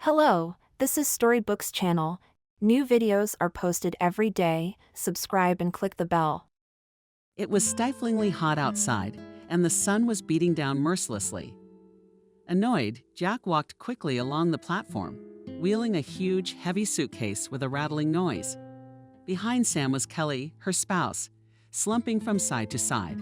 Hello, this is Storybooks channel. New videos are posted every day. Subscribe and click the bell. It was stiflingly hot outside, and the sun was beating down mercilessly. Annoyed, Jack walked quickly along the platform, wheeling a huge, heavy suitcase with a rattling noise. Behind Sam was Kelly, her spouse, slumping from side to side.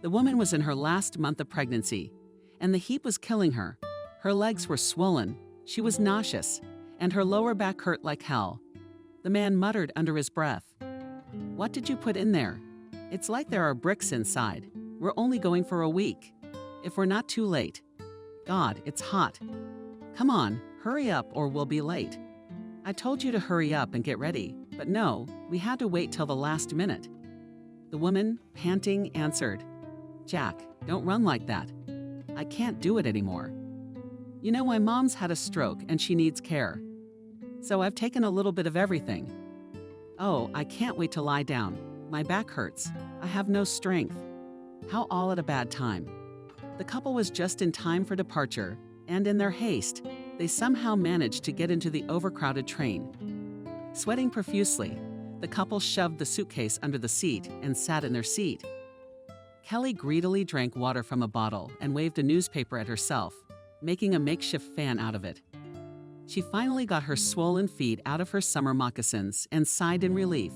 The woman was in her last month of pregnancy, and the heat was killing her. Her legs were swollen, she was nauseous, and her lower back hurt like hell. The man muttered under his breath, "What did you put in there? It's like there are bricks inside. We're only going for a week. If we're not too late. God, it's hot. Come on, hurry up or we'll be late. I told you to hurry up and get ready, but no, we had to wait till the last minute." The woman, panting, answered, "Jack, don't run like that. I can't do it anymore. You know, my mom's had a stroke and she needs care. So I've taken a little bit of everything. Oh, I can't wait to lie down. My back hurts. I have no strength. How all at a bad time." The couple was just in time for departure, and in their haste, they somehow managed to get into the overcrowded train. Sweating profusely, the couple shoved the suitcase under the seat and sat in their seat. Kelly greedily drank water from a bottle and waved a newspaper at herself, making a makeshift fan out of it. She finally got her swollen feet out of her summer moccasins and sighed in relief.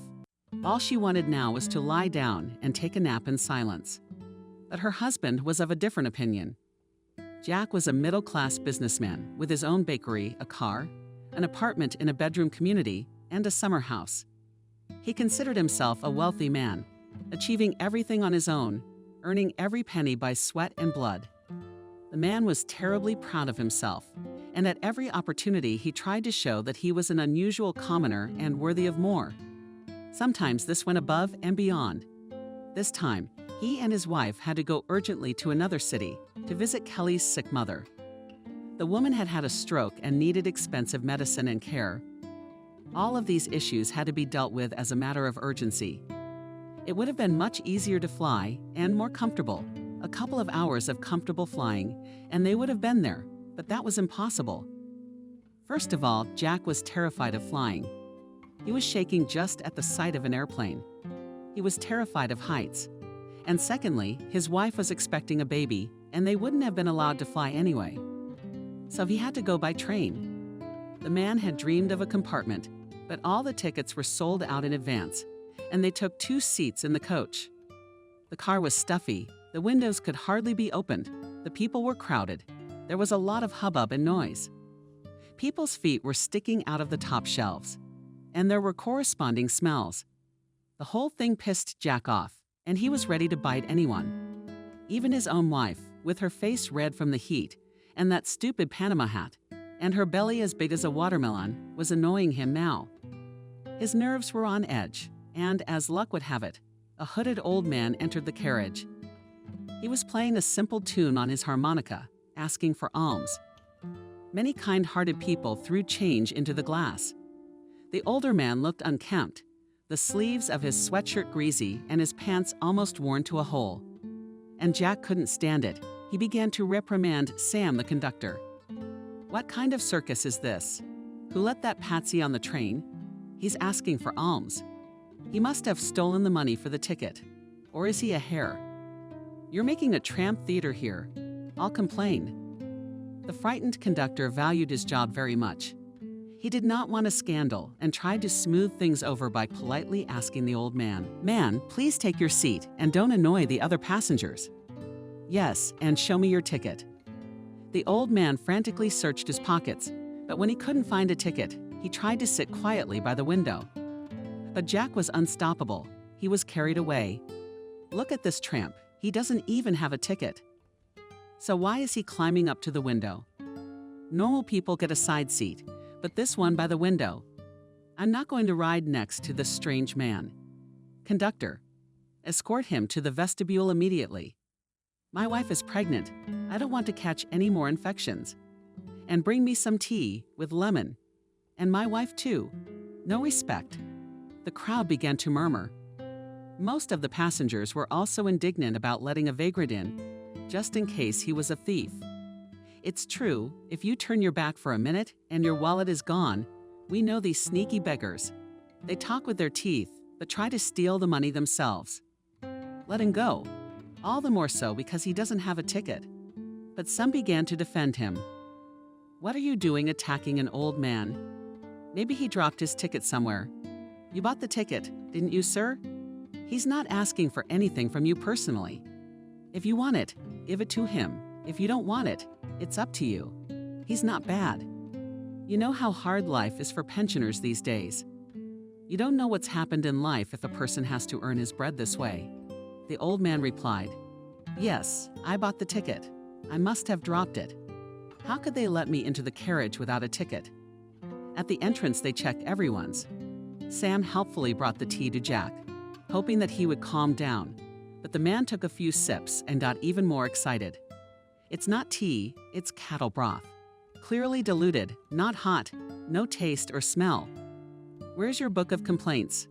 All she wanted now was to lie down and take a nap in silence. But her husband was of a different opinion. Jack was a middle-class businessman with his own bakery, a car, an apartment in a bedroom community, and a summer house. He considered himself a wealthy man, achieving everything on his own, earning every penny by sweat and blood. The man was terribly proud of himself, and at every opportunity he tried to show that he was an unusual commoner and worthy of more. Sometimes this went above and beyond. This time, he and his wife had to go urgently to another city to visit Kelly's sick mother. The woman had had a stroke and needed expensive medicine and care. All of these issues had to be dealt with as a matter of urgency. It would have been much easier to fly and more comfortable. A couple of hours of comfortable flying, and they would have been there, but that was impossible. First of all, Jack was terrified of flying. He was shaking just at the sight of an airplane. He was terrified of heights. And secondly, his wife was expecting a baby, and they wouldn't have been allowed to fly anyway. So he had to go by train. The man had dreamed of a compartment, but all the tickets were sold out in advance, and they took 2 seats in the coach. The car was stuffy. The windows could hardly be opened. The people were crowded. There was a lot of hubbub and noise. People's feet were sticking out of the top shelves, and there were corresponding smells. The whole thing pissed Jack off, and he was ready to bite anyone. Even his own wife, with her face red from the heat, and that stupid Panama hat, and her belly as big as a watermelon, was annoying him now. His nerves were on edge, and as luck would have it, a hooded old man entered the carriage. He was playing a simple tune on his harmonica, asking for alms. Many kind-hearted people threw change into the glass. The older man looked unkempt, the sleeves of his sweatshirt greasy and his pants almost worn to a hole. And Jack couldn't stand it. He began to reprimand Sam, the conductor. "What kind of circus is this? Who let that patsy on the train? He's asking for alms. He must have stolen the money for the ticket. Or is he a hare? You're making a tramp theater here. I'll complain." The frightened conductor valued his job very much. He did not want a scandal and tried to smooth things over by politely asking the old man, "Man, please take your seat and don't annoy the other passengers." "Yes, and show me your ticket." The old man frantically searched his pockets, but when he couldn't find a ticket, he tried to sit quietly by the window. But Jack was unstoppable. He was carried away. "Look at this tramp. He doesn't even have a ticket. So why is he climbing up to the window? Normal people get a side seat, but this one by the window. I'm not going to ride next to this strange man. Conductor, escort him to the vestibule immediately. My wife is pregnant. I don't want to catch any more infections. And bring me some tea with lemon. And my wife too. No respect." The crowd began to murmur. Most of the passengers were also indignant about letting a vagrant in, just in case he was a thief. It's true, if you turn your back for a minute and your wallet is gone, we know these sneaky beggars. They talk with their teeth, but try to steal the money themselves. Let him go. All the more so because he doesn't have a ticket. But some began to defend him. What are you doing attacking an old man? Maybe he dropped his ticket somewhere. You bought the ticket, didn't you, sir? He's not asking for anything from you personally. If you want it, give it to him. If you don't want it, it's up to you. He's not bad. You know how hard life is for pensioners these days. You don't know what's happened in life if a person has to earn his bread this way. The old man replied, Yes, I bought the ticket. I must have dropped it. How could they let me into the carriage without a ticket? At the entrance, they checked everyone's. Sam helpfully brought the tea to Jack, hoping that he would calm down, but the man took a few sips and got even more excited. It's not tea, it's cattle broth. Clearly diluted, not hot, no taste or smell. Where's your book of complaints?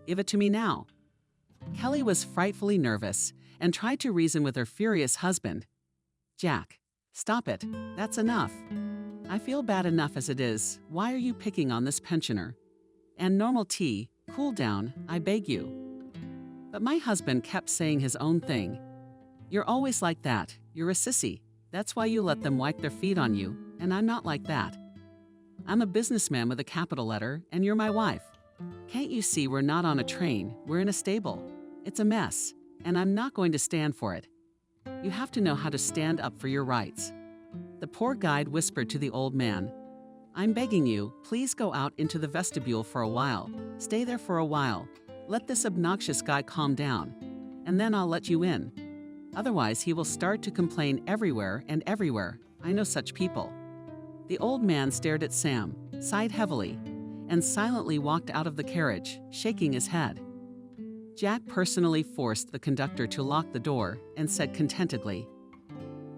Give it to me now. Kelly was frightfully nervous and tried to reason with her furious husband. Jack, stop it. That's enough. I feel bad enough as it is. Why are you picking on this pensioner? And normal tea, cool down, I beg you. But my husband kept saying his own thing. You're always like that. You're a sissy. That's why you let them wipe their feet on you, and I'm not like that. I'm a businessman with a capital letter, and you're my wife. Can't you see we're not on a train, we're in a stable? It's a mess, and I'm not going to stand for it. You have to know how to stand up for your rights. The poor guide whispered to the old man, I'm begging you, please go out into the vestibule for a while. Stay there for a while. Let this obnoxious guy calm down, and then I'll let you in. Otherwise, he will start to complain everywhere and everywhere. I know such people. The old man stared at Sam, sighed heavily, and silently walked out of the carriage, shaking his head. Jack personally forced the conductor to lock the door and said contentedly,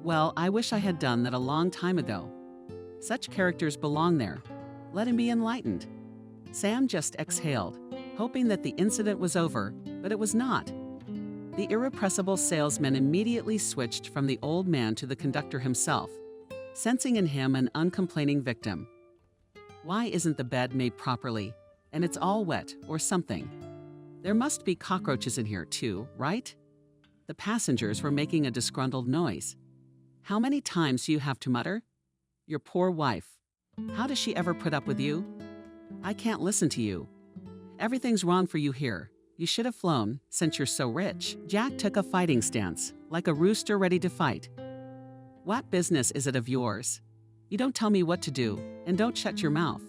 Well, I wish I had done that a long time ago. Such characters belong there. Let him be enlightened. Sam just exhaled, hoping that the incident was over, but it was not. The irrepressible salesman immediately switched from the old man to the conductor himself, sensing in him an uncomplaining victim. Why isn't the bed made properly? And it's all wet or something. There must be cockroaches in here too, right? The passengers were making a disgruntled noise. How many times do you have to mutter? Your poor wife. How does she ever put up with you? I can't listen to you. Everything's wrong for you here. You should have flown, since you're so rich. Jack took a fighting stance, like a rooster ready to fight. What business is it of yours? You don't tell me what to do, and don't shut your mouth.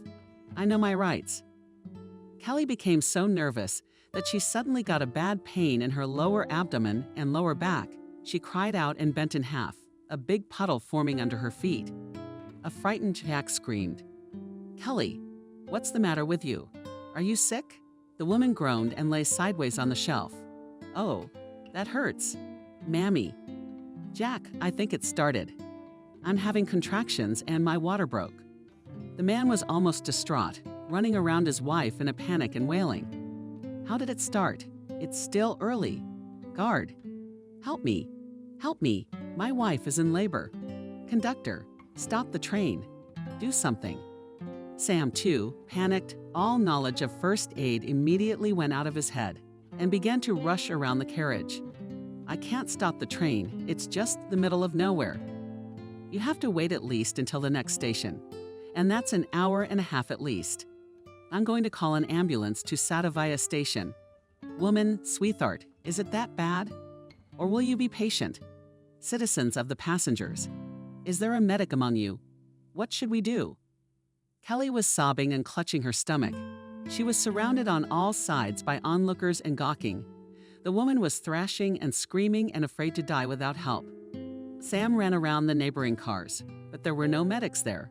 I know my rights. Kelly became so nervous that she suddenly got a bad pain in her lower abdomen and lower back. She cried out and bent in half, a big puddle forming under her feet. A frightened Jack screamed, Kelly, what's the matter with you? Are you sick? The woman groaned and lay sideways on the shelf. Oh, that hurts. Mammy. Jack, I think it started. I'm having contractions and my water broke. The man was almost distraught, running around his wife in a panic and wailing. How did it start? It's still early. Guard. Help me. Help me. My wife is in labor. Conductor, stop the train. Do something. Sam, too, panicked. All knowledge of first aid immediately went out of his head and began to rush around the carriage. I can't stop the train. It's just the middle of nowhere. You have to wait at least until the next station, and that's an hour and a half at least. I'm going to call an ambulance to Sadavaya Station. Woman, sweetheart, is it that bad? Or will you be patient? Citizens of the passengers, is there a medic among you? What should we do? Kelly was sobbing and clutching her stomach. She was surrounded on all sides by onlookers and gawking. The woman was thrashing and screaming and afraid to die without help. Sam ran around the neighboring cars, but there were no medics there.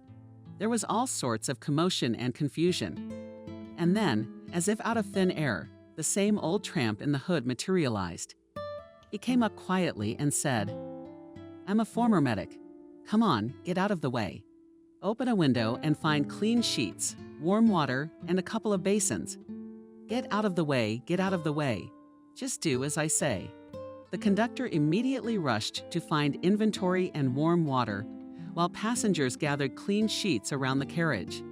There was all sorts of commotion and confusion. And then, as if out of thin air, the same old tramp in the hood materialized. He came up quietly and said, I'm a former medic. Come on, get out of the way. Open a window and find clean sheets, warm water, and a couple of basins. Get out of the way, get out of the way. Just do as I say. The conductor immediately rushed to find inventory and warm water, while passengers gathered clean sheets around the carriage.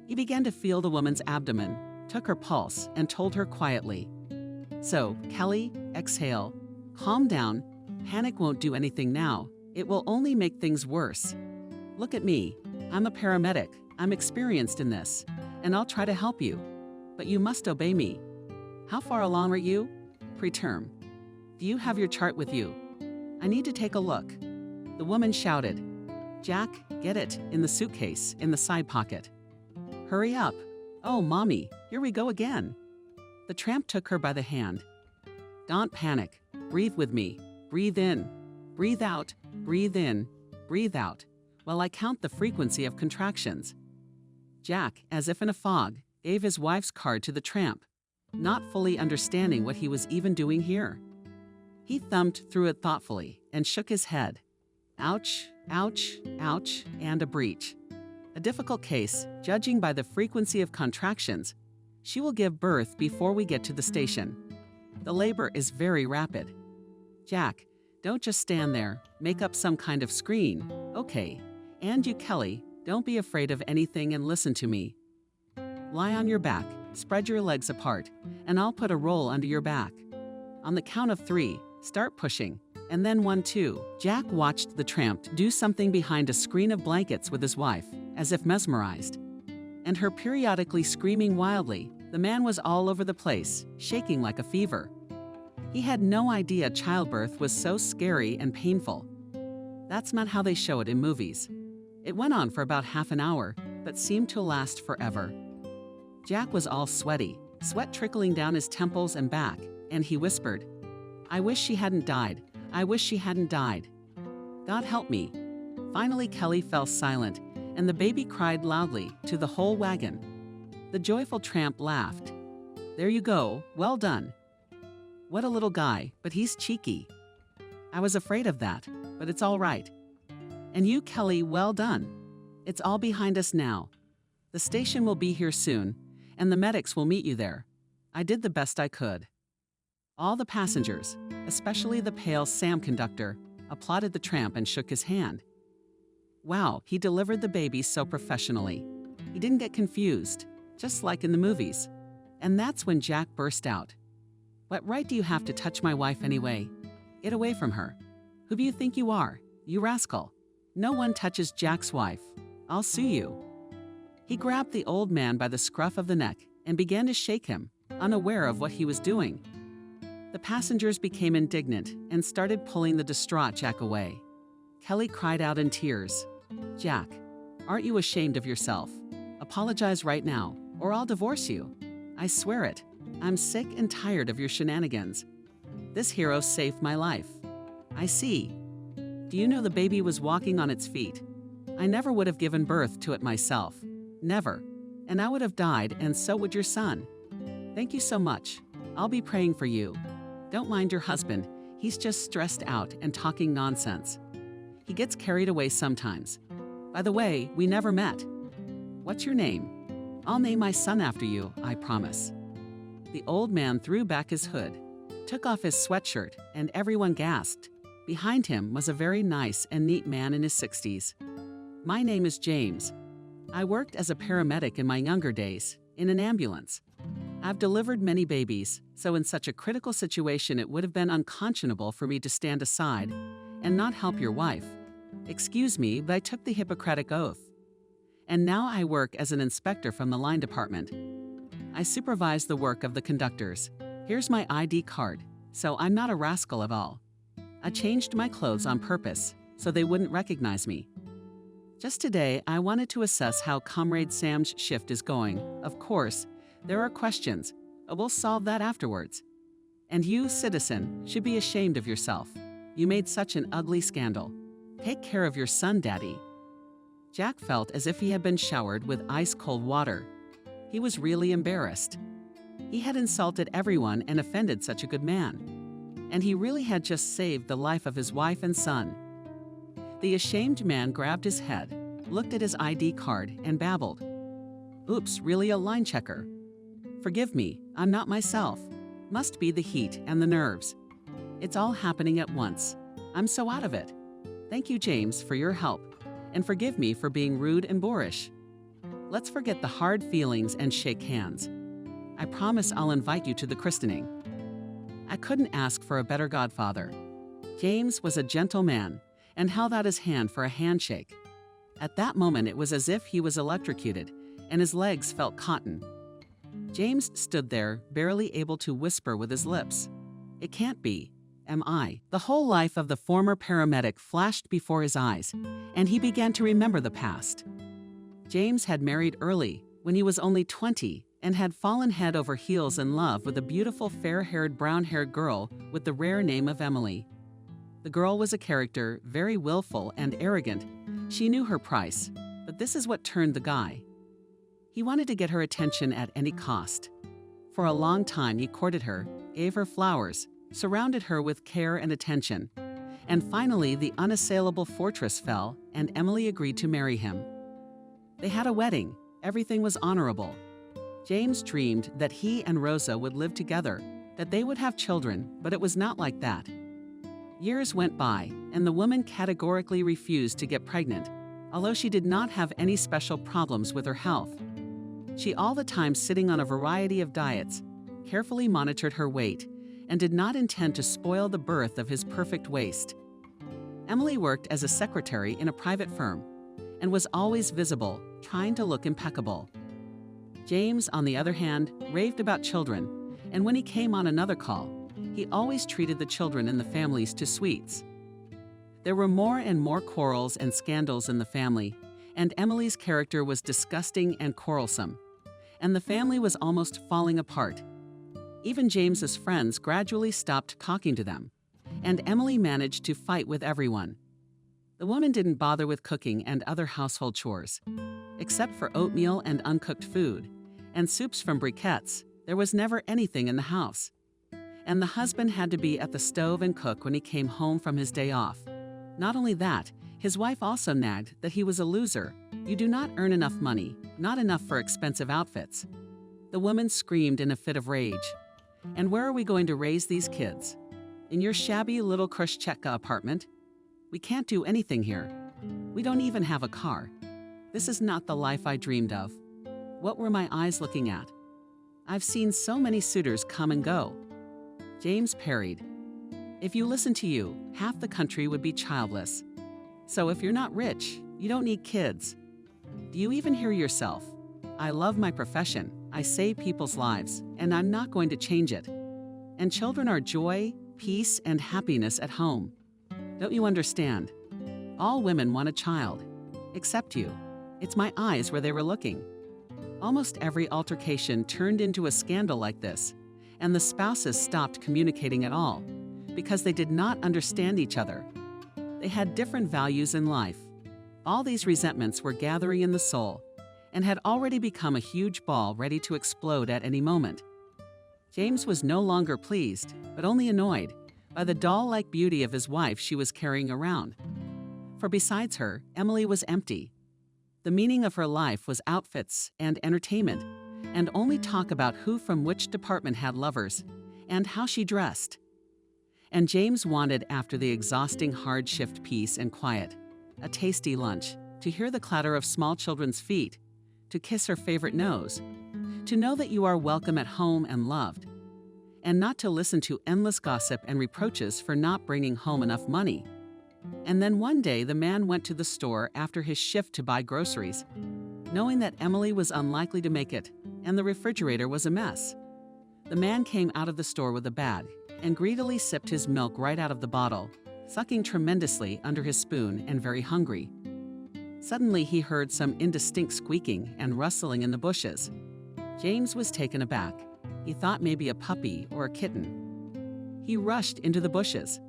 He began to feel the woman's abdomen, took her pulse, and told her quietly, "So, Kelly, exhale. Calm down. Panic won't do anything now. It will only make things worse. Look at me. I'm a paramedic. I'm experienced in this, and I'll try to help you. But you must obey me. How far along are you? Preterm. Do you have your chart with you? I need to take a look." The woman shouted, "Jack, get it, in the suitcase, in the side pocket. Hurry up. Oh, Mommy, here we go again." The tramp took her by the hand. "Don't panic. Breathe with me. Breathe in. Breathe out. Breathe in. Breathe out, while I count the frequency of contractions." Jack, as if in a fog, gave his wife's card to the tramp, not fully understanding what he was even doing here. He thumbed through it thoughtfully and shook his head. Ouch, ouch, ouch, and a breech. A difficult case, judging by the frequency of contractions. She will give birth before we get to the station. The labor is very rapid. Jack, don't just stand there, make up some kind of screen. Okay. And you, Kelly, don't be afraid of anything and listen to me. Lie on your back, spread your legs apart, and I'll put a roll under your back. On the count of 3, start pushing, and then 1, 2. Jack watched the tramp do something behind a screen of blankets with his wife, as if mesmerized. And her periodically screaming wildly, the man was all over the place, shaking like a fever. He had no idea childbirth was so scary and painful. That's not how they show it in movies. It went on for about half an hour, but seemed to last forever. Jack was all sweaty, sweat trickling down his temples and back, and he whispered, "I wish she hadn't died. I wish she hadn't died. God help me." Finally, Kelly fell silent, and the baby cried loudly to the whole wagon. The joyful tramp laughed. "There you go, well done. What a little guy, but he's cheeky. I was afraid of that, but it's all right. And you, Kelly, well done. It's all behind us now. The station will be here soon, and the medics will meet you there. I did the best I could." All the passengers, especially the pale Sam conductor, applauded the tramp and shook his hand. Wow, he delivered the baby so professionally. He didn't get confused, just like in the movies. And that's when Jack burst out. "What right do you have to touch my wife anyway? Get away from her. Who do you think you are, you rascal? No one touches Jack's wife. I'll sue you." He grabbed the old man by the scruff of the neck and began to shake him, unaware of what he was doing. The passengers became indignant and started pulling the distraught Jack away. Kelly cried out in tears, "Jack, aren't you ashamed of yourself? Apologize right now, or I'll divorce you. I swear it. I'm sick and tired of your shenanigans. This hero saved my life. I see. Do you know the baby was walking on its feet? I never would have given birth to it myself. Never. And I would have died, and so would your son. Thank you so much. I'll be praying for you. Don't mind your husband. He's just stressed out and talking nonsense. He gets carried away sometimes. By the way, we never met. What's your name? I'll name my son after you, I promise." The old man threw back his hood, took off his sweatshirt, and everyone gasped. Behind him was a very nice and neat man in his 60s. "My name is James. I worked as a paramedic in my younger days, in an ambulance. I've delivered many babies, so in such a critical situation it would have been unconscionable for me to stand aside and not help your wife. Excuse me, but I took the Hippocratic Oath. And now I work as an inspector from the line department. I supervise the work of the conductors. Here's my ID card, so I'm not a rascal at all. I changed my clothes on purpose, so they wouldn't recognize me. Just today, I wanted to assess how Comrade Sam's shift is going. Of course, there are questions, but we'll solve that afterwards. And you, citizen, should be ashamed of yourself. You made such an ugly scandal. Take care of your son, Daddy." Jack felt as if he had been showered with ice-cold water. He was really embarrassed. He had insulted everyone and offended such a good man. And he really had just saved the life of his wife and son. The ashamed man grabbed his head, looked at his ID card, and babbled. "Oops, really a line checker. Forgive me, I'm not myself. Must be the heat and the nerves. It's all happening at once. I'm so out of it. Thank you, James, for your help. and forgive me for being rude and boorish. Let's forget the hard feelings and shake hands. I promise I'll invite you to the christening." I couldn't ask for a better godfather. James was a gentle man and held out his hand for a handshake. At that moment, it was as if he was electrocuted, and his legs felt cotton. James stood there, barely able to whisper with his lips, "It can't be. Am I?" The whole life of the former paramedic flashed before his eyes, and he began to remember the past. James had married early, when he was only 20, and had fallen head over heels in love with a beautiful fair-haired, brown-haired girl with the rare name of Emily. The girl was a character, very willful and arrogant. She knew her price, but this is what turned the guy. He wanted to get her attention at any cost. For a long time he courted her, gave her flowers, surrounded her with care and attention. And finally the unassailable fortress fell, and Emily agreed to marry him. They had a wedding. Everything was honorable. James dreamed that he and Rosa would live together, that they would have children, but it was not like that. Years went by, and the woman categorically refused to get pregnant, although she did not have any special problems with her health. She all the time sitting on a variety of diets, carefully monitored her weight, and did not intend to spoil the birth of his perfect waist. Emily worked as a secretary in a private firm, and was always visible, trying to look impeccable. James, on the other hand, raved about children, and when he came on another call, he always treated the children and the families to sweets. There were more and more quarrels and scandals in the family, and Emily's character was disgusting and quarrelsome, and the family was almost falling apart. Even James's friends gradually stopped talking to them, and Emily managed to fight with everyone. The woman didn't bother with cooking and other household chores. Except for oatmeal and uncooked food, and soups from briquettes, there was never anything in the house. And the husband had to be at the stove and cook when he came home from his day off. Not only that, his wife also nagged that he was a loser. "You do not earn enough money, not enough for expensive outfits." The woman screamed in a fit of rage. "And where are we going to raise these kids? In your shabby little Khrushchevka apartment? We can't do anything here. We don't even have a car. This is not the life I dreamed of. What were my eyes looking at? I've seen so many suitors come and go." James parried, "If you listen to you, half the country would be childless. So if you're not rich, you don't need kids. Do you even hear yourself? I love my profession, I save people's lives, and I'm not going to change it. And children are joy, peace, and happiness at home. Don't you understand? All women want a child, except you. It's my eyes where they were looking." Almost every altercation turned into a scandal like this, and the spouses stopped communicating at all, because they did not understand each other. They had different values in life. All these resentments were gathering in the soul, and had already become a huge ball ready to explode at any moment. James was no longer pleased, but only annoyed, by the doll-like beauty of his wife she was carrying around. For besides her, Emily was empty. The meaning of her life was outfits and entertainment, and only talk about who from which department had lovers, and how she dressed. And James wanted, after the exhausting hard shift, peace and quiet, a tasty lunch, to hear the clatter of small children's feet, to kiss her favorite nose, to know that you are welcome at home and loved, and not to listen to endless gossip and reproaches for not bringing home enough money. And then one day the man went to the store after his shift to buy groceries, knowing that Emily was unlikely to make it, and the refrigerator was a mess. The man came out of the store with a bag and greedily sipped his milk right out of the bottle, sucking tremendously under his spoon and very hungry. Suddenly he heard some indistinct squeaking and rustling in the bushes. James was taken aback. He thought maybe a puppy or a kitten. He rushed into the bushes.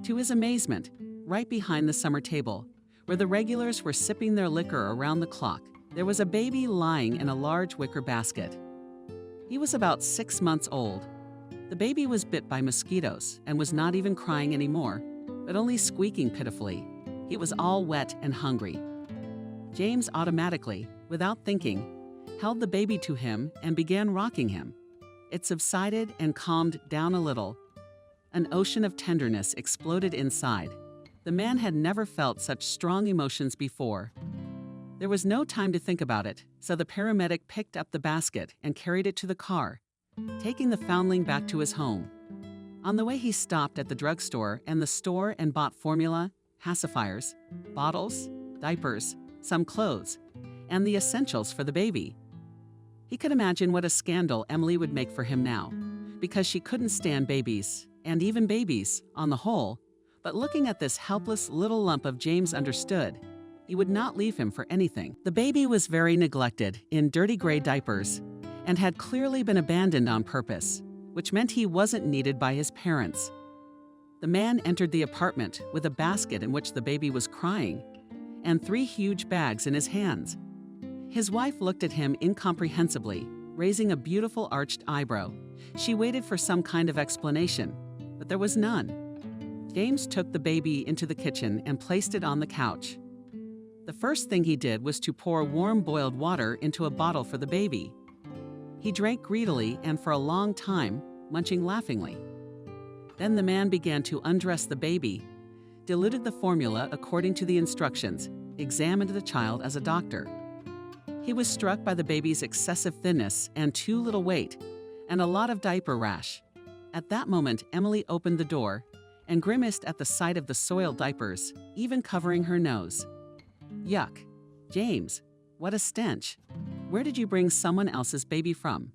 To his amazement, right behind the summer table, where the regulars were sipping their liquor around the clock, there was a baby lying in a large wicker basket. He was about 6 months old. The baby was bit by mosquitoes and was not even crying anymore, but only squeaking pitifully. He was all wet and hungry. James automatically, without thinking, held the baby to him and began rocking him. It subsided and calmed down a little. An ocean of tenderness exploded inside. The man had never felt such strong emotions before. There was no time to think about it, so the paramedic picked up the basket and carried it to the car, taking the foundling back to his home. On the way, he stopped at the drugstore and the store and bought formula, pacifiers, bottles, diapers, some clothes, and the essentials for the baby. He could imagine what a scandal Emily would make for him now, because she couldn't stand babies, and even babies, on the whole, but looking at this helpless little lump of James understood. He would not leave him for anything. The baby was very neglected, in dirty gray diapers, and had clearly been abandoned on purpose, which meant he wasn't needed by his parents. The man entered the apartment with a basket in which the baby was crying, and 3 huge bags in his hands. His wife looked at him incomprehensibly, raising a beautiful arched eyebrow. She waited for some kind of explanation, but there was none. James took the baby into the kitchen and placed it on the couch. The first thing he did was to pour warm boiled water into a bottle for the baby. He drank greedily and for a long time, munching laughingly. Then the man began to undress the baby, diluted the formula according to the instructions, examined the child as a doctor. He was struck by the baby's excessive thinness and too little weight, and a lot of diaper rash. At that moment, Emily opened the door and grimaced at the sight of the soiled diapers, even covering her nose. Yuck. James, what a stench. Where did you bring someone else's baby from?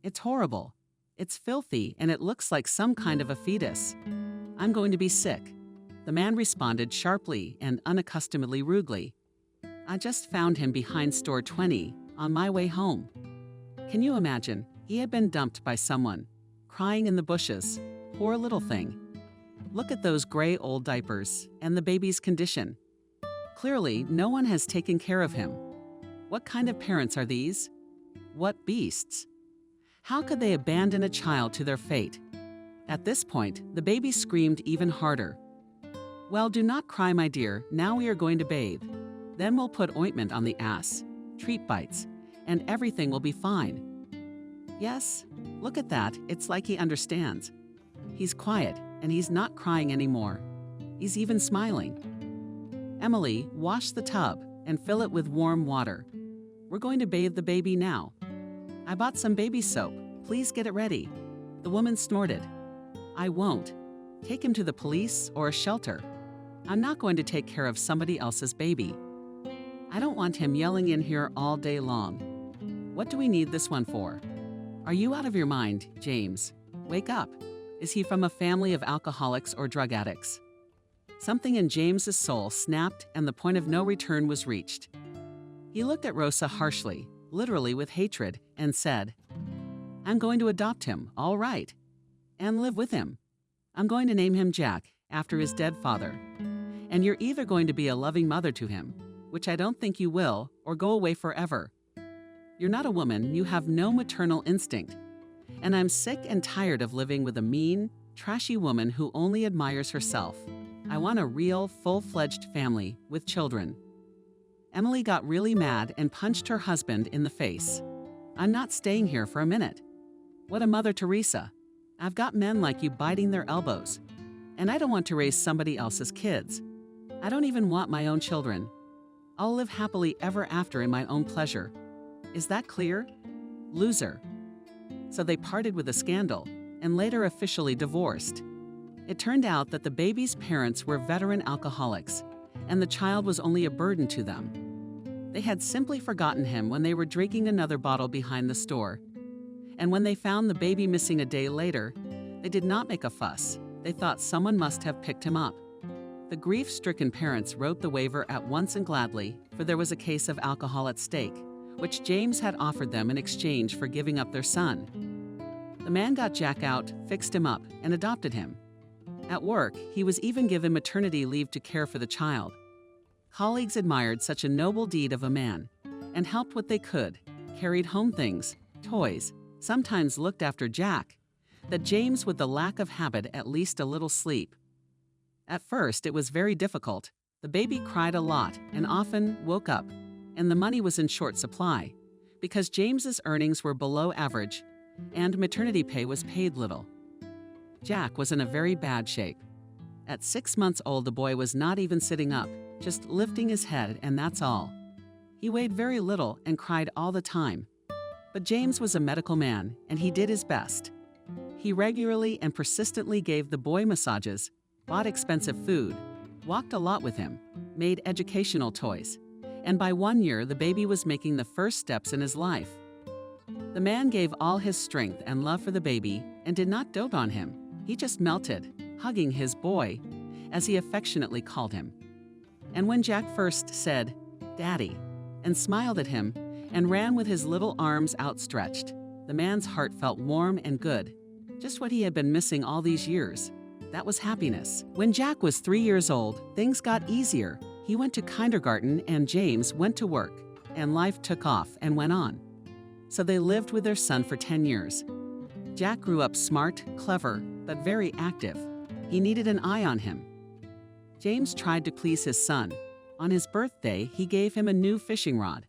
It's horrible. It's filthy, and it looks like some kind of a fetus. I'm going to be sick. The man responded sharply and unaccustomedly rudely. I just found him behind store 20 on my way home. Can you imagine? He had been dumped by someone, crying in the bushes. Poor little thing. Look at those gray old diapers and the baby's condition. Clearly, no one has taken care of him. What kind of parents are these? What beasts? How could they abandon a child to their fate? At this point, the baby screamed even harder. Well, do not cry, my dear. Now we are going to bathe. Then we'll put ointment on the ass, treat bites, and everything will be fine. Yes, look at that. It's like he understands. He's quiet, and he's not crying anymore. He's even smiling. Emily, wash the tub and fill it with warm water. We're going to bathe the baby now. I bought some baby soap. Please get it ready. The woman snorted. I won't. Take him to the police or a shelter. I'm not going to take care of somebody else's baby. I don't want him yelling in here all day long. What do we need this one for? Are you out of your mind, James? Wake up. Is he from a family of alcoholics or drug addicts? Something in James's soul snapped and the point of no return was reached. He looked at Rosa harshly, literally with hatred, and said, I'm going to adopt him, all right, and live with him. I'm going to name him Jack, after his dead father. And you're either going to be a loving mother to him, which I don't think you will, or go away forever. You're not a woman, you have no maternal instinct. And I'm sick and tired of living with a mean, trashy woman who only admires herself. I want a real, full-fledged family with children. Emily got really mad and punched her husband in the face. I'm not staying here for a minute. What a Mother Teresa. I've got men like you biting their elbows. And I don't want to raise somebody else's kids. I don't even want my own children. I'll live happily ever after in my own pleasure. Is that clear? Loser. So they parted with a scandal, and later officially divorced. It turned out that the baby's parents were veteran alcoholics, and the child was only a burden to them. They had simply forgotten him when they were drinking another bottle behind the store. And when they found the baby missing a day later, they did not make a fuss. They thought someone must have picked him up. The grief-stricken parents wrote the waiver at once and gladly, for there was a case of alcohol at stake, which James had offered them in exchange for giving up their son. The man got Jack out, fixed him up, and adopted him. At work, he was even given maternity leave to care for the child. Colleagues admired such a noble deed of a man, and helped what they could, carried home things, toys, sometimes looked after Jack, that James with the lack of habit at least a little sleep. At first, it was very difficult. The baby cried a lot and often woke up, and the money was in short supply, because James's earnings were below average, and maternity pay was paid little. Jack was in a very bad shape. At 6 months old, the boy was not even sitting up, just lifting his head, and that's all. He weighed very little and cried all the time. But James was a medical man, and he did his best. He regularly and persistently gave the boy massages, bought expensive food, walked a lot with him, made educational toys, and by 1 year, the baby was making the first steps in his life. The man gave all his strength and love for the baby and did not dote on him. He just melted, hugging his boy, as he affectionately called him. And when Jack first said, "Daddy," and smiled at him and ran with his little arms outstretched, the man's heart felt warm and good, just what he had been missing all these years. That was happiness. When Jack was 3 years old, things got easier. He went to kindergarten and James went to work, and life took off and went on. So they lived with their son for 10 years. Jack grew up smart, clever, but very active. He needed an eye on him. James tried to please his son. On his birthday, he gave him a new fishing rod.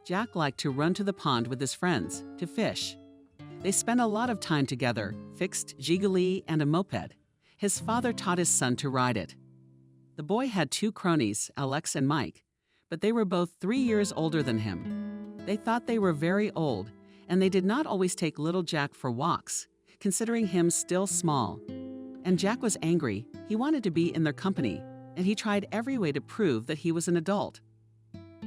Jack liked to run to the pond with his friends to fish. They spent a lot of time together, fixed jiggly and a moped. His father taught his son to ride it. The boy had 2 cronies, Alex and Mike, but they were both 3 years older than him. They thought they were very old, and they did not always take little Jack for walks, considering him still small. And Jack was angry. He wanted to be in their company, and he tried every way to prove that he was an adult.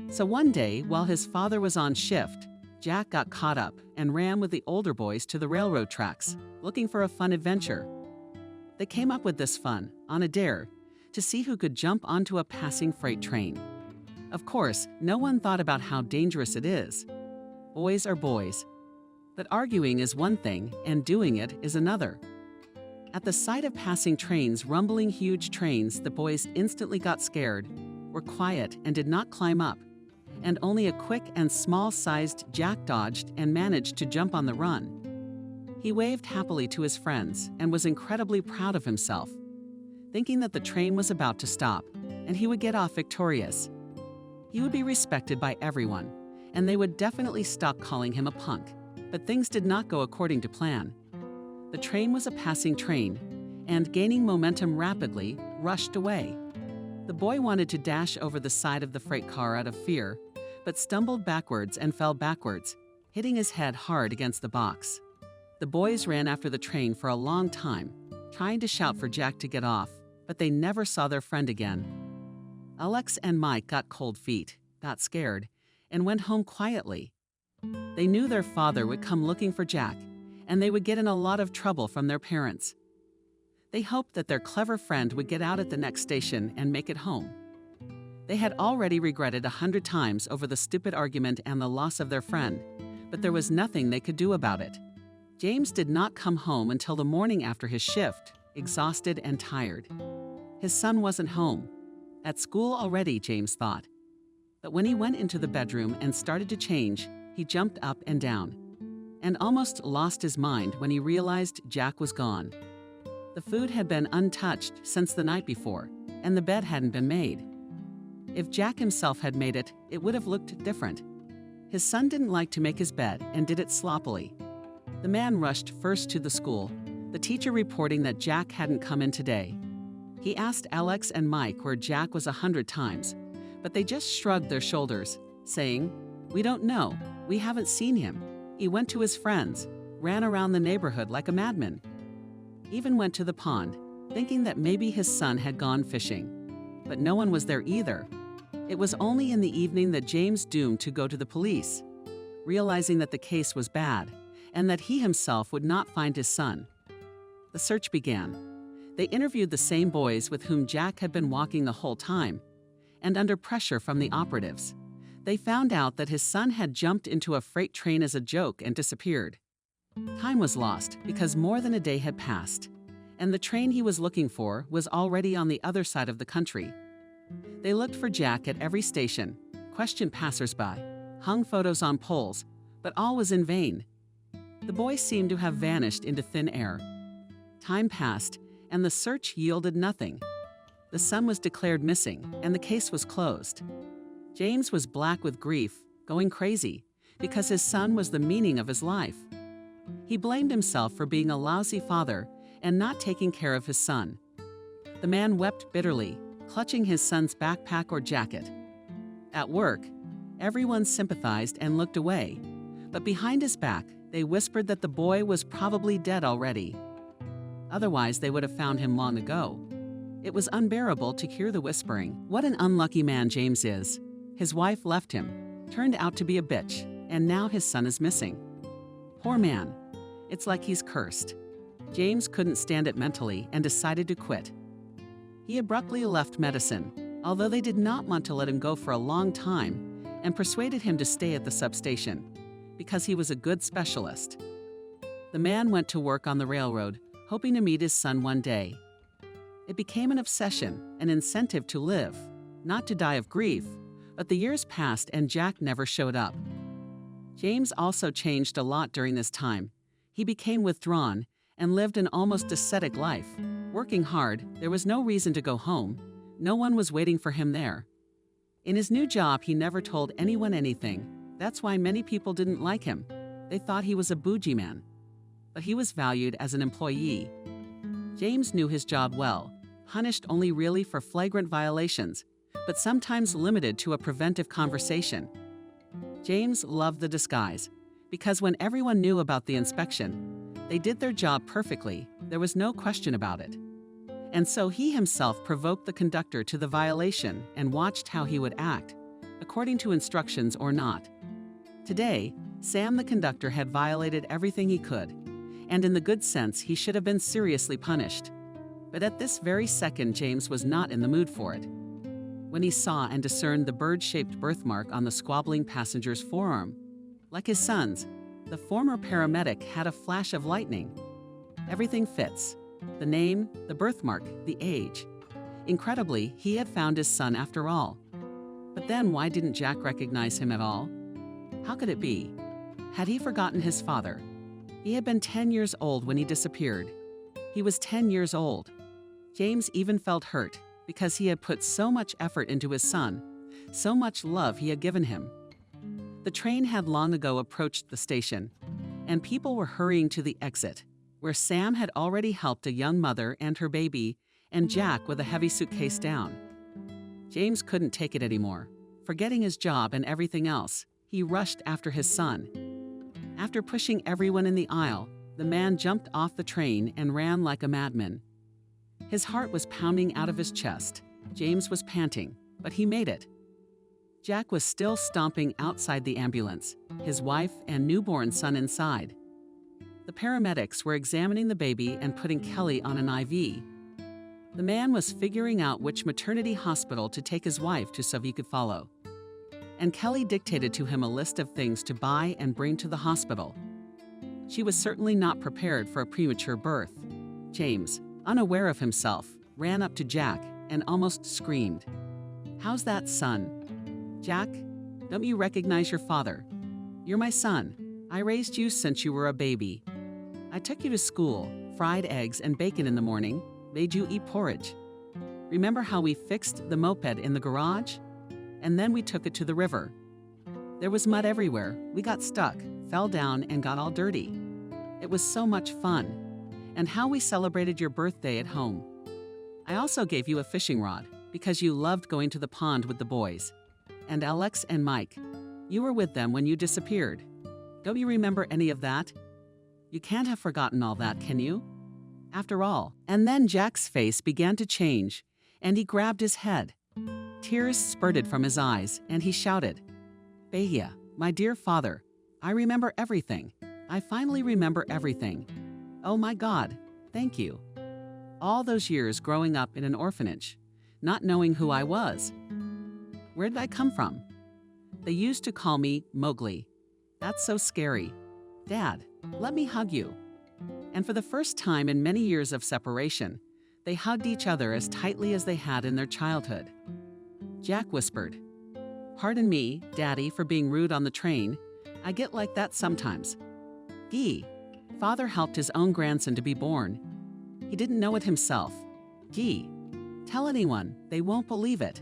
So one day, while his father was on shift, Jack got caught up and ran with the older boys to the railroad tracks, looking for a fun adventure. They came up with this fun, on a dare, to see who could jump onto a passing freight train. Of course, no one thought about how dangerous it is. Boys are boys. But arguing is one thing, and doing it is another. At the sight of passing trains, rumbling huge trains, the boys instantly got scared, were quiet, and did not climb up. And only a quick and small-sized Jack dodged and managed to jump on the run. He waved happily to his friends and was incredibly proud of himself, thinking that the train was about to stop and he would get off victorious. He would be respected by everyone, and they would definitely stop calling him a punk. But things did not go according to plan. The train was a passing train, and gaining momentum rapidly, rushed away. The boy wanted to dash over the side of the freight car out of fear, but stumbled backwards and fell backwards, hitting his head hard against the box. The boys ran after the train for a long time, trying to shout for Jack to get off, but they never saw their friend again. Alex and Mike got cold feet, got scared, and went home quietly. They knew their father would come looking for Jack, and they would get in a lot of trouble from their parents. They hoped that their clever friend would get out at the next station and make it home. They had already regretted 100 times over the stupid argument and the loss of their friend, but there was nothing they could do about it. James did not come home until the morning after his shift, exhausted and tired. His son wasn't home. At school already, James thought. But when he went into the bedroom and started to change, he jumped up and down, and almost lost his mind when he realized Jack was gone. The food had been untouched since the night before, and the bed hadn't been made. If Jack himself had made it, it would have looked different. His son didn't like to make his bed and did it sloppily. The man rushed first to the school, the teacher reporting that Jack hadn't come in today. He asked Alex and Mike where Jack was 100 times, but they just shrugged their shoulders, saying, "We don't know. We haven't seen him. He went to his friends, ran around the neighborhood like a madman. Even went to the pond, thinking that maybe his son had gone fishing. But no one was there either." It was only in the evening that James doomed to go to the police, realizing that the case was bad and that he himself would not find his son. The search began. They interviewed the same boys with whom Jack had been walking the whole time, and under pressure from the operatives, they found out that his son had jumped into a freight train as a joke and disappeared. Time was lost because more than a day had passed, and the train he was looking for was already on the other side of the country. They looked for Jack at every station, questioned passersby, hung photos on poles, but all was in vain. The boy seemed to have vanished into thin air. Time passed, and the search yielded nothing. The son was declared missing, and the case was closed. James was black with grief, going crazy, because his son was the meaning of his life. He blamed himself for being a lousy father and not taking care of his son. The man wept bitterly, clutching his son's backpack or jacket. At work, everyone sympathized and looked away, but behind his back, they whispered that the boy was probably dead already. Otherwise, they would have found him long ago. It was unbearable to hear the whispering. What an unlucky man James is. His wife left him, turned out to be a bitch, and now his son is missing. Poor man. It's like he's cursed. James couldn't stand it mentally and decided to quit. He abruptly left medicine, although they did not want to let him go for a long time, and persuaded him to stay at the substation, because he was a good specialist. The man went to work on the railroad, hoping to meet his son one day. It became an obsession, an incentive to live, not to die of grief, but the years passed and Jack never showed up. James also changed a lot during this time. He became withdrawn and lived an almost ascetic life. Working hard, there was no reason to go home. No one was waiting for him there. In his new job, he never told anyone anything. That's why many people didn't like him. They thought he was a bougie man. But he was valued as an employee. James knew his job well, punished only really for flagrant violations, but sometimes limited to a preventive conversation. James loved the disguise, because when everyone knew about the inspection, they did their job perfectly. There was no question about it. And so he himself provoked the conductor to the violation and watched how he would act, according to instructions or not. Today, Sam the conductor had violated everything he could, and in the good sense he should have been seriously punished. But at this very second, James was not in the mood for it. When he saw and discerned the bird-shaped birthmark on the squabbling passenger's forearm, like his son's, the former paramedic had a flash of lightning. Everything fits. The name, the birthmark, the age. Incredibly, he had found his son after all. But then why didn't Jack recognize him at all? How could it be? Had he forgotten his father? He had been 10 years old when he disappeared. He was 10 years old. James even felt hurt because he had put so much effort into his son, so much love he had given him. The train had long ago approached the station, and people were hurrying to the exit, where Sam had already helped a young mother and her baby, and Jack with a heavy suitcase down. James couldn't take it anymore. Forgetting his job and everything else, he rushed after his son. After pushing everyone in the aisle, the man jumped off the train and ran like a madman. His heart was pounding out of his chest. James was panting, but he made it. Jack was still stomping outside the ambulance, his wife and newborn son inside. The paramedics were examining the baby and putting Kelly on an IV. The man was figuring out which maternity hospital to take his wife to so he could follow. And Kelly dictated to him a list of things to buy and bring to the hospital. She was certainly not prepared for a premature birth. James, unaware of himself, ran up to Jack and almost screamed. "How's that, son? Jack, don't you recognize your father? You're my son. I raised you since you were a baby. I took you to school, fried eggs and bacon in the morning, made you eat porridge. Remember how we fixed the moped in the garage? And then we took it to the river. There was mud everywhere. We got stuck, fell down, and got all dirty. It was so much fun. And how we celebrated your birthday at home. I also gave you a fishing rod because you loved going to the pond with the boys. And Alex and Mike, you were with them when you disappeared. Don't you remember any of that? You can't have forgotten all that, can you? After all." And then Jack's face began to change, and he grabbed his head. Tears spurted from his eyes, and he shouted, "Bahia, my dear father, I remember everything. I finally remember everything. Oh my God, thank you. All those years growing up in an orphanage, not knowing who I was. Where did I come from? They used to call me Mowgli. That's so scary. Dad, let me hug you." And for the first time in many years of separation, they hugged each other as tightly as they had in their childhood. Jack whispered, "Pardon me, Daddy, for being rude on the train. I get like that sometimes. Gee, Father helped his own grandson to be born. He didn't know it himself. Gee, tell anyone, they won't believe it."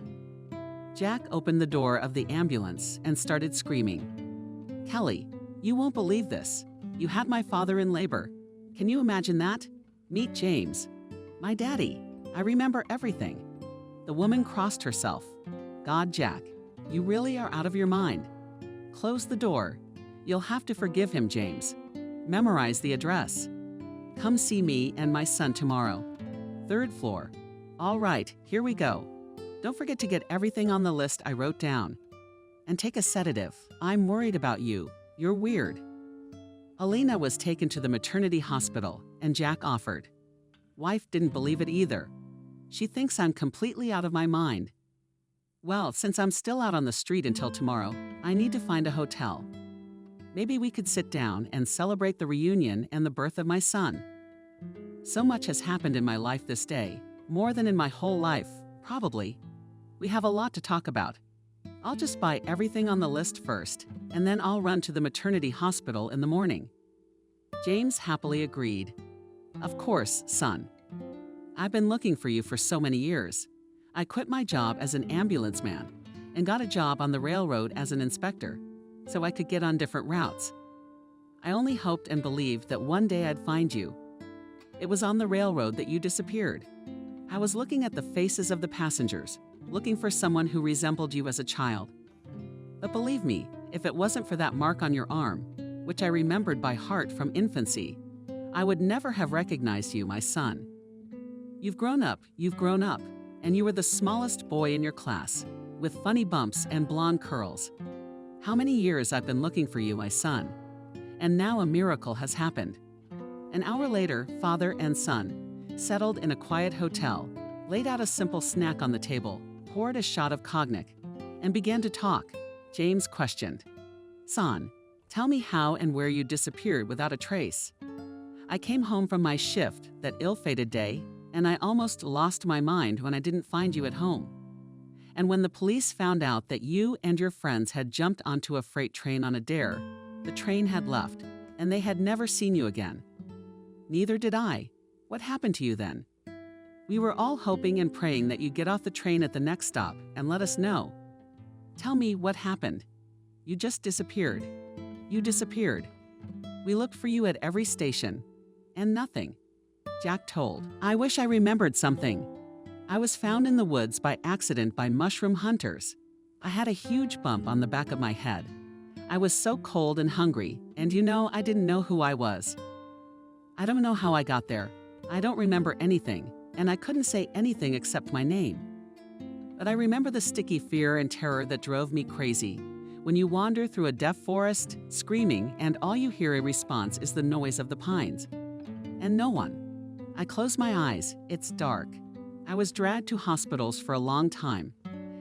Jack opened the door of the ambulance and started screaming. "Kelly, you won't believe this. You had my father in labor. Can you imagine that? Meet James. My daddy. I remember everything. The woman crossed herself. God, Jack, you really are out of your mind. Close the door. You'll have to forgive him, James. Memorize the address. Come see me and my son tomorrow. 3rd floor. All right, here we go. Don't forget to get everything on the list I wrote down. And take a sedative. I'm worried about you. You're weird. Alina was taken to the maternity hospital, and Jack offered. Wife didn't believe it either. She thinks I'm completely out of my mind. Well, since I'm still out on the street until tomorrow, I need to find a hotel. Maybe we could sit down and celebrate the reunion and the birth of my son. So much has happened in my life this day, more than in my whole life, probably. We have a lot to talk about. I'll just buy everything on the list first, and then I'll run to the maternity hospital in the morning. James happily agreed. Of course, son. I've been looking for you for so many years. I quit my job as an ambulance man and got a job on the railroad as an inspector, so I could get on different routes. I only hoped and believed that one day I'd find you. It was on the railroad that you disappeared. I was looking at the faces of the passengers, looking for someone who resembled you as a child. But believe me, if it wasn't for that mark on your arm, which I remembered by heart from infancy, I would never have recognized you, my son. You've grown up, and you were the smallest boy in your class, with funny bumps and blonde curls. How many years I've been looking for you, my son. And now a miracle has happened. An hour later, father and son settled in a quiet hotel, laid out a simple snack on the table, poured a shot of cognac, and began to talk. James questioned, Son, tell me how and where you disappeared without a trace. I came home from my shift that ill-fated day, and I almost lost my mind when I didn't find you at home. And when the police found out that you and your friends had jumped onto a freight train on a dare, the train had left, and they had never seen you again. Neither did I. What happened to you then? We were all hoping and praying that you'd get off the train at the next stop and let us know. Tell me what happened. You just disappeared. You disappeared. We looked for you at every station, and nothing. Jack told. I wish I remembered something. I was found in the woods by accident by mushroom hunters. I had a huge bump on the back of my head. I was so cold and hungry, and I didn't know who I was. I don't know how I got there. I don't remember anything, and I couldn't say anything except my name. But I remember the sticky fear and terror that drove me crazy. When you wander through a deaf forest, screaming, and all you hear in response is the noise of the pines. And no one. I close my eyes. It's dark. I was dragged to hospitals for a long time,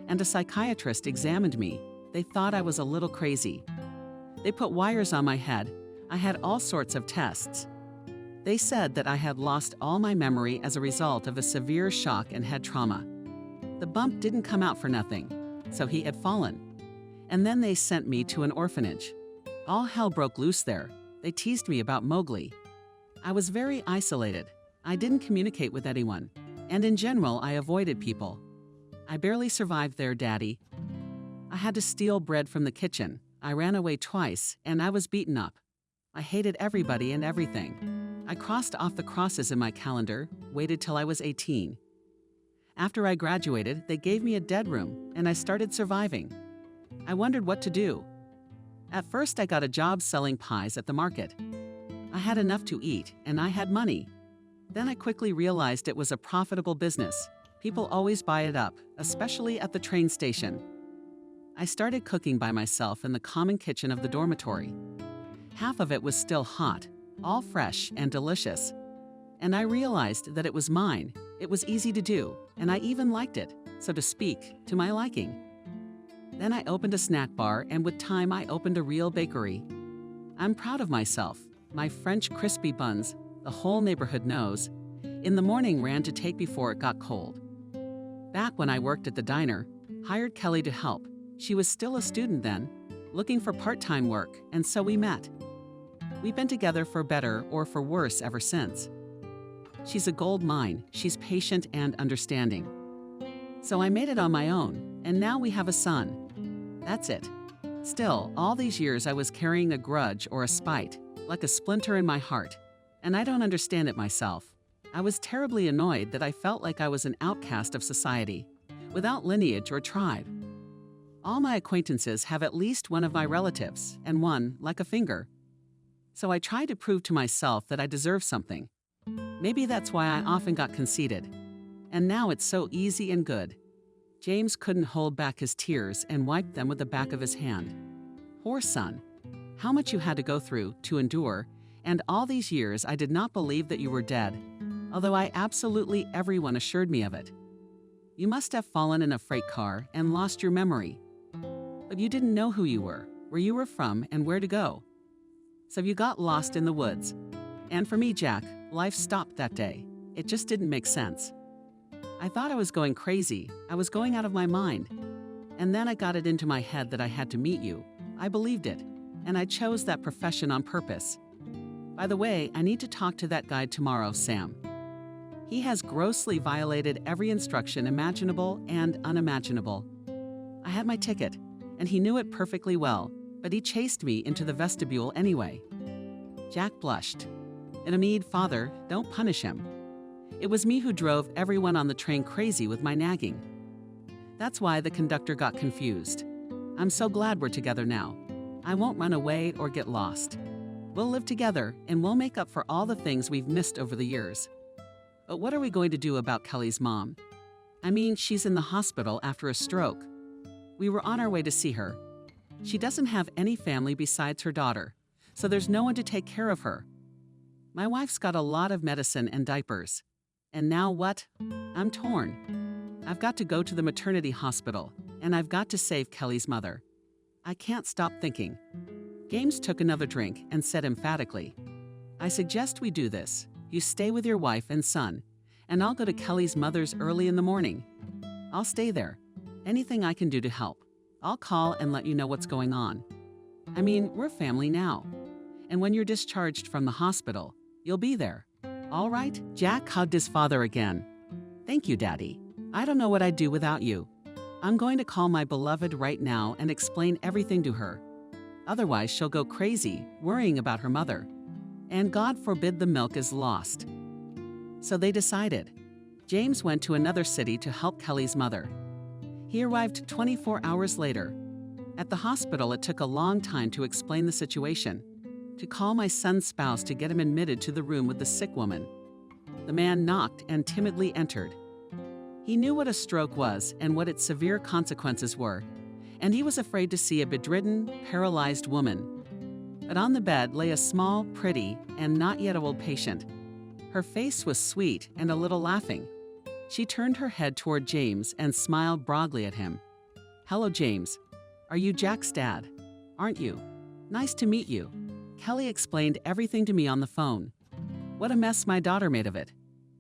and a psychiatrist examined me. They thought I was a little crazy. They put wires on my head. I had all sorts of tests. They said that I had lost all my memory as a result of a severe shock and head trauma. The bump didn't come out for nothing, so he had fallen. And then they sent me to an orphanage. All hell broke loose there. They teased me about Mowgli. I was very isolated. I didn't communicate with anyone, and in general, I avoided people. I barely survived there, Daddy. I had to steal bread from the kitchen. I ran away twice, and I was beaten up. I hated everybody and everything. I crossed off the crosses in my calendar, waited till I was 18. After I graduated, they gave me a dead room, and I started surviving. I wondered what to do. At first, I got a job selling pies at the market. I had enough to eat, and I had money. Then I quickly realized it was a profitable business. People always buy it up, especially at the train station. I started cooking by myself in the common kitchen of the dormitory. Half of it was still hot, all fresh and delicious. And I realized that it was mine. It was easy to do, and I even liked it, so to speak, to my liking. Then I opened a snack bar, and with time I opened a real bakery. I'm proud of myself. My French crispy buns, the whole neighborhood knows, in the morning ran to take before it got cold. Back when I worked at the diner, hired Kelly to help. She was still a student then, looking for part-time work, and so we met. We've been together for better or for worse ever since. She's a gold mine. She's patient and understanding. So I made it on my own, and now we have a son. That's it. Still, all these years I was carrying a grudge or a spite, like a splinter in my heart, and I don't understand it myself. I was terribly annoyed that I felt like I was an outcast of society, without lineage or tribe. All my acquaintances have at least one of my relatives, and one, like a finger. So I tried to prove to myself that I deserve something. Maybe that's why I often got conceited. And now it's so easy and good. James couldn't hold back his tears and wiped them with the back of his hand. Poor son. How much you had to go through, to endure, and all these years I did not believe that you were dead, although absolutely everyone assured me of it. You must have fallen in a freight car and lost your memory. But you didn't know who you were, where you were from, and where to go. So you got lost in the woods. And for me, Jack, life stopped that day. It just didn't make sense. I thought I was going crazy. I was going out of my mind. And then I got it into my head that I had to meet you. I believed it, and I chose that profession on purpose. By the way, I need to talk to that guy tomorrow, Sam. He has grossly violated every instruction imaginable and unimaginable. I had my ticket, and he knew it perfectly well, but he chased me into the vestibule anyway. Jack blushed. Enamid, father, don't punish him. It was me who drove everyone on the train crazy with my nagging. That's why the conductor got confused. I'm so glad we're together now. I won't run away or get lost. We'll live together, and we'll make up for all the things we've missed over the years. But what are we going to do about Kelly's mom? I mean, she's in the hospital after a stroke. We were on our way to see her. She doesn't have any family besides her daughter, so there's no one to take care of her. My wife's got a lot of medicine and diapers. And now what? I'm torn. I've got to go to the maternity hospital, and I've got to save Kelly's mother. I can't stop thinking. James took another drink and said emphatically, I suggest we do this. You stay with your wife and son, and I'll go to Kelly's mother's early in the morning. I'll stay there. Anything I can do to help. I'll call and let you know what's going on. I mean, we're family now. And when you're discharged from the hospital, you'll be there. All right? Jack hugged his father again. Thank you, Daddy. I don't know what I'd do without you. I'm going to call my beloved right now and explain everything to her. Otherwise, she'll go crazy, worrying about her mother. And God forbid the milk is lost. So they decided. James went to another city to help Kelly's mother. He arrived 24 hours later. At the hospital, it took a long time to explain the situation, to call my son's spouse to get him admitted to the room with the sick woman. The man knocked and timidly entered. He knew what a stroke was and what its severe consequences were, and he was afraid to see a bedridden, paralyzed woman. But on the bed lay a small, pretty, and not yet old patient. Her face was sweet and a little laughing. She turned her head toward James and smiled broadly at him. Hello, James. Are you Jack's dad? Aren't you? Nice to meet you. Kelly explained everything to me on the phone. What a mess my daughter made of it.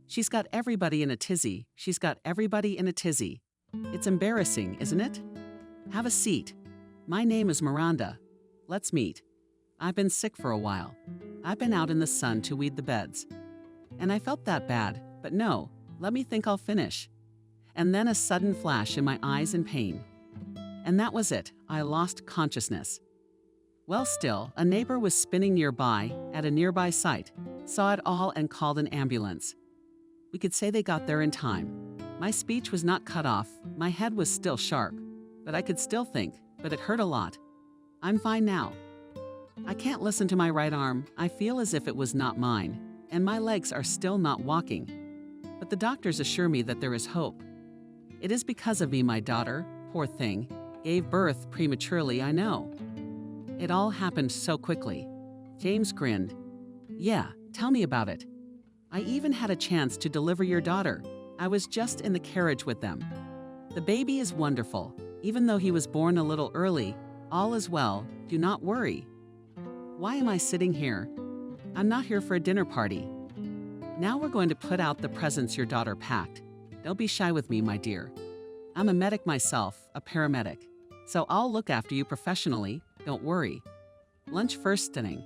She's got everybody in a tizzy. She's got everybody in a tizzy. It's embarrassing, isn't it? Have a seat. My name is Miranda. Let's meet. I've been sick for a while. I've been out in the sun to weed the beds. And I felt that bad, but no, let me think I'll finish. And then a sudden flash in my eyes and pain. And that was it. I lost consciousness. Well, still, a neighbor was spinning nearby, at a nearby site, saw it all and called an ambulance. We could say they got there in time. My speech was not cut off, my head was still sharp, but I could still think, but it hurt a lot. I'm fine now. I can't listen to my right arm, I feel as if it was not mine, and my legs are still not walking. But the doctors assure me that there is hope. It is because of me my daughter, poor thing, gave birth prematurely, I know. It all happened so quickly. James grinned. Yeah, tell me about it. I even had a chance to deliver your daughter. I was just in the carriage with them. The baby is wonderful. Even though he was born a little early, all is well, do not worry. Why am I sitting here? I'm not here for a dinner party. Now we're going to put out the presents your daughter packed. Don't be shy with me, my dear. I'm a medic myself, a paramedic. So I'll look after you professionally, don't worry. Lunch first thing.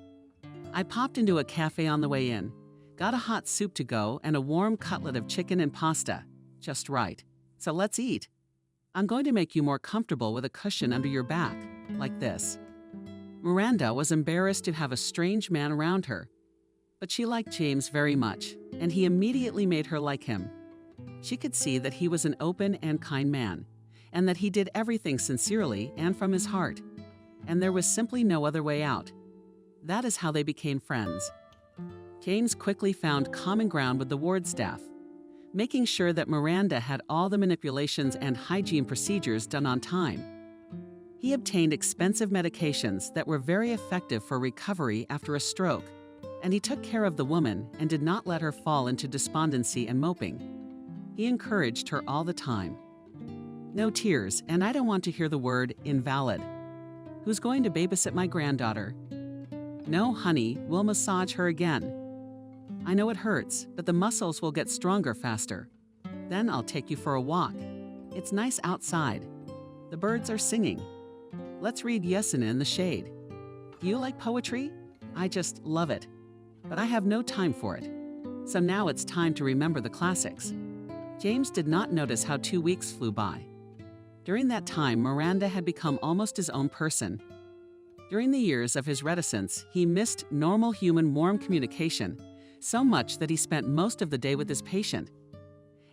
I popped into a cafe on the way in, got a hot soup to go and a warm cutlet of chicken and pasta. Just right. So let's eat. I'm going to make you more comfortable with a cushion under your back, like this. Miranda was embarrassed to have a strange man around her, but she liked James very much, and he immediately made her like him. She could see that he was an open and kind man, and that he did everything sincerely and from his heart, and there was simply no other way out. That is how they became friends. James quickly found common ground with the ward staff, making sure that Miranda had all the manipulations and hygiene procedures done on time. He obtained expensive medications that were very effective for recovery after a stroke, and he took care of the woman and did not let her fall into despondency and moping. He encouraged her all the time. No tears, and I don't want to hear the word invalid. Who's going to babysit my granddaughter? No, honey, we'll massage her again. I know it hurts, but the muscles will get stronger faster. Then I'll take you for a walk. It's nice outside. The birds are singing. Let's read Yesena in the shade. Do you like poetry? I just love it. But I have no time for it. So now it's time to remember the classics. James did not notice how 2 weeks flew by. During that time, Miranda had become almost his own person. During the years of his reticence, he missed normal human warm communication so much that he spent most of the day with his patient.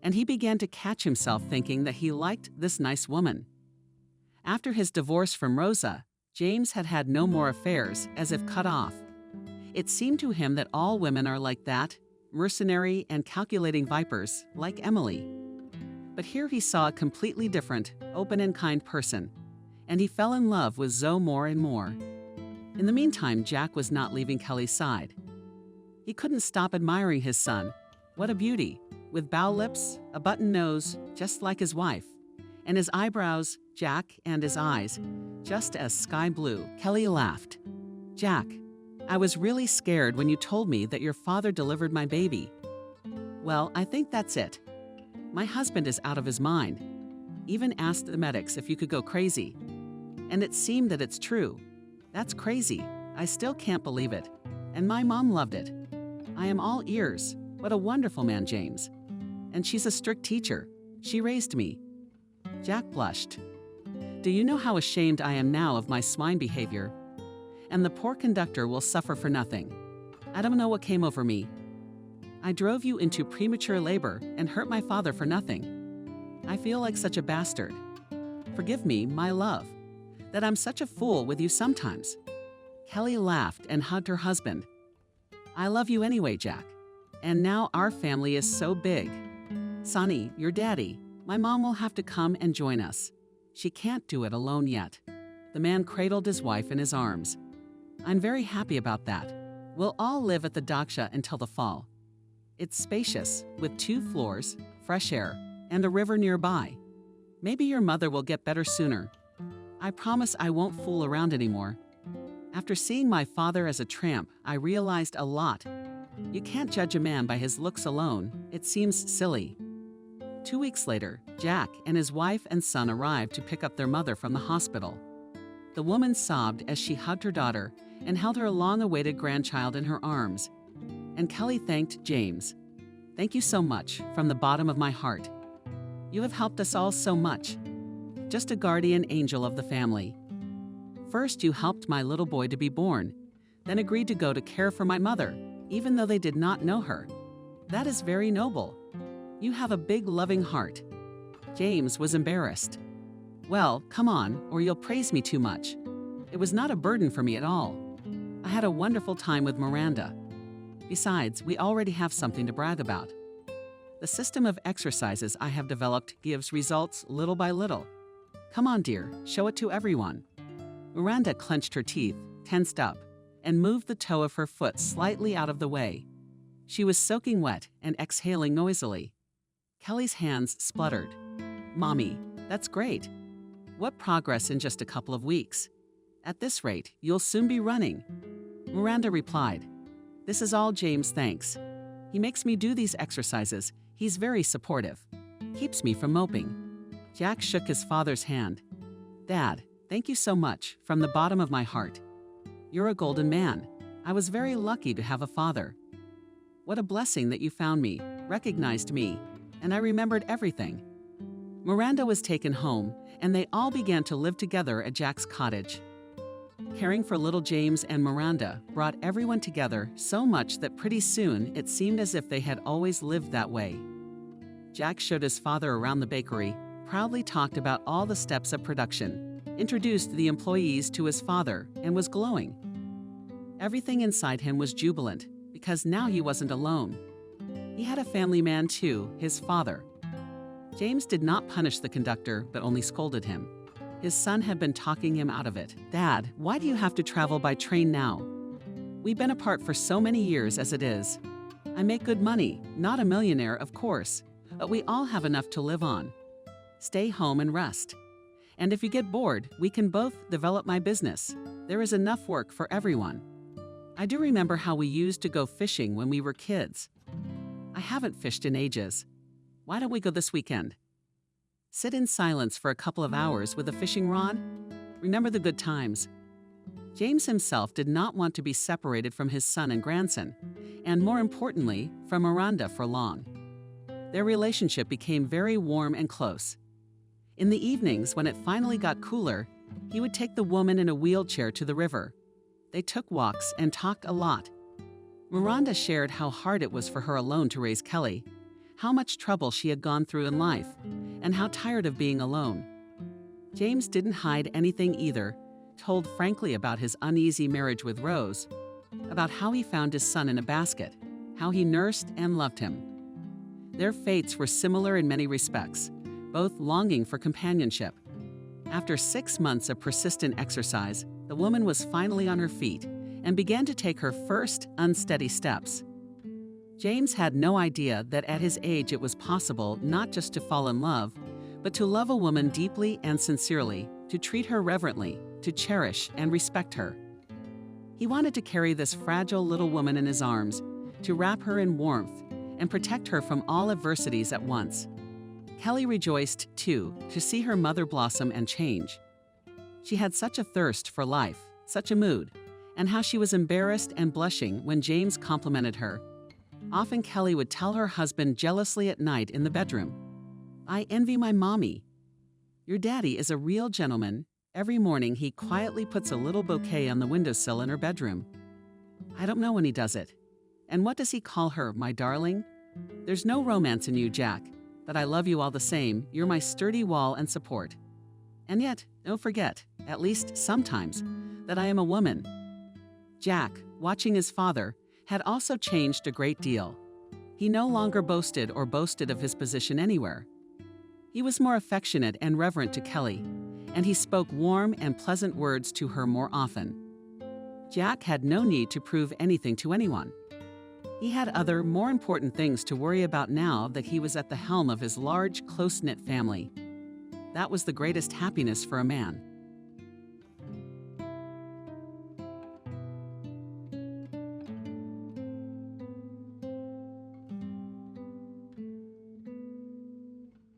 And he began to catch himself thinking that he liked this nice woman. After his divorce from Rosa, James had had no more affairs, as if cut off. It seemed to him that all women are like that, mercenary and calculating vipers, like Emily. But here he saw a completely different, open and kind person, and he fell in love with Zoe more and more. In the meantime, Jack was not leaving Kelly's side. He couldn't stop admiring his son. What a beauty, with bow lips, a button nose, just like his wife, and his eyebrows, Jack, and his eyes, just as sky blue. Kelly laughed. Jack, I was really scared when you told me that your father delivered my baby. Well, I think that's it. My husband is out of his mind. Even asked the medics if you could go crazy. And it seemed that it's true. That's crazy. I still can't believe it. And my mom loved it. I am all ears. What a wonderful man, James. And she's a strict teacher. She raised me. Jack blushed. Do you know how ashamed I am now of my swine behavior? And the poor conductor will suffer for nothing. I don't know what came over me. I drove you into premature labor and hurt my father for nothing. I feel like such a bastard. Forgive me, my love, that I'm such a fool with you sometimes. Kelly laughed and hugged her husband. I love you anyway, Jack. And now our family is so big. Sonny, your daddy, my mom will have to come and join us. She can't do it alone yet. The man cradled his wife in his arms. I'm very happy about that. We'll all live at the Daksha until the fall. It's spacious, with 2 floors, fresh air, and a river nearby. Maybe your mother will get better sooner. I promise I won't fool around anymore. After seeing my father as a tramp, I realized a lot. You can't judge a man by his looks alone. It seems silly. 2 weeks later, Jack and his wife and son arrived to pick up their mother from the hospital. The woman sobbed as she hugged her daughter and held her long-awaited grandchild in her arms. And Kelly thanked James. Thank you so much, from the bottom of my heart. You have helped us all so much. Just a guardian angel of the family. First, you helped my little boy to be born, then agreed to go to care for my mother, even though they did not know her. That is very noble. You have a big, loving heart. James was embarrassed. Well, come on, or you'll praise me too much. It was not a burden for me at all. I had a wonderful time with Miranda. Besides, we already have something to brag about. The system of exercises I have developed gives results little by little. Come on, dear, show it to everyone. Miranda clenched her teeth, tensed up, and moved the toe of her foot slightly out of the way. She was soaking wet and exhaling noisily. Kelly's hands spluttered. Mommy, that's great. What progress in just a couple of weeks. At this rate, you'll soon be running. Miranda replied, This is all James' thanks. He makes me do these exercises. He's very supportive. Keeps me from moping. Jack shook his father's hand. Dad, thank you so much, from the bottom of my heart. You're a golden man. I was very lucky to have a father. What a blessing that you found me, recognized me, and I remembered everything. Miranda was taken home, and they all began to live together at Jack's cottage. Caring for little James and Miranda brought everyone together so much that pretty soon it seemed as if they had always lived that way. Jack showed his father around the bakery, proudly talked about all the steps of production, introduced the employees to his father, and was glowing. Everything inside him was jubilant, because now he wasn't alone. He had a family man too, his father. James did not punish the conductor, but only scolded him. His son had been talking him out of it. "Dad, why do you have to travel by train now? We've been apart for so many years as it is. I make good money, not a millionaire, of course, but we all have enough to live on. Stay home and rest. And if you get bored, we can both develop my business. There is enough work for everyone. I do remember how we used to go fishing when we were kids. I haven't fished in ages. Why don't we go this weekend? Sit in silence for a couple of hours with a fishing rod? Remember the good times." James himself did not want to be separated from his son and grandson, and more importantly, from Miranda for long. Their relationship became very warm and close. In the evenings, when it finally got cooler, he would take the woman in a wheelchair to the river. They took walks and talked a lot. Miranda shared how hard it was for her alone to raise Kelly, how much trouble she had gone through in life, and how tired of being alone. James didn't hide anything either, told frankly about his uneasy marriage with Rose, about how he found his son in a basket, how he nursed and loved him. Their fates were similar in many respects, both longing for companionship. After 6 months of persistent exercise, the woman was finally on her feet and began to take her first unsteady steps. James had no idea that at his age it was possible not just to fall in love, but to love a woman deeply and sincerely, to treat her reverently, to cherish and respect her. He wanted to carry this fragile little woman in his arms, to wrap her in warmth and protect her from all adversities at once. Kelly rejoiced, too, to see her mother blossom and change. She had such a thirst for life, such a mood, and how she was embarrassed and blushing when James complimented her. Often Kelly would tell her husband jealously at night in the bedroom, "I envy my mommy. Your daddy is a real gentleman. Every morning he quietly puts a little bouquet on the windowsill in her bedroom. I don't know when he does it. And what does he call her, my darling? There's no romance in you, Jack, but I love you all the same. You're my sturdy wall and support. And yet, don't forget, at least sometimes, that I am a woman." Jack, watching his father, had also changed a great deal. He no longer boasted of his position anywhere. He was more affectionate and reverent to Kelly, and he spoke warm and pleasant words to her more often. Jack had no need to prove anything to anyone. He had other, more important things to worry about now that he was at the helm of his large, close-knit family. That was the greatest happiness for a man.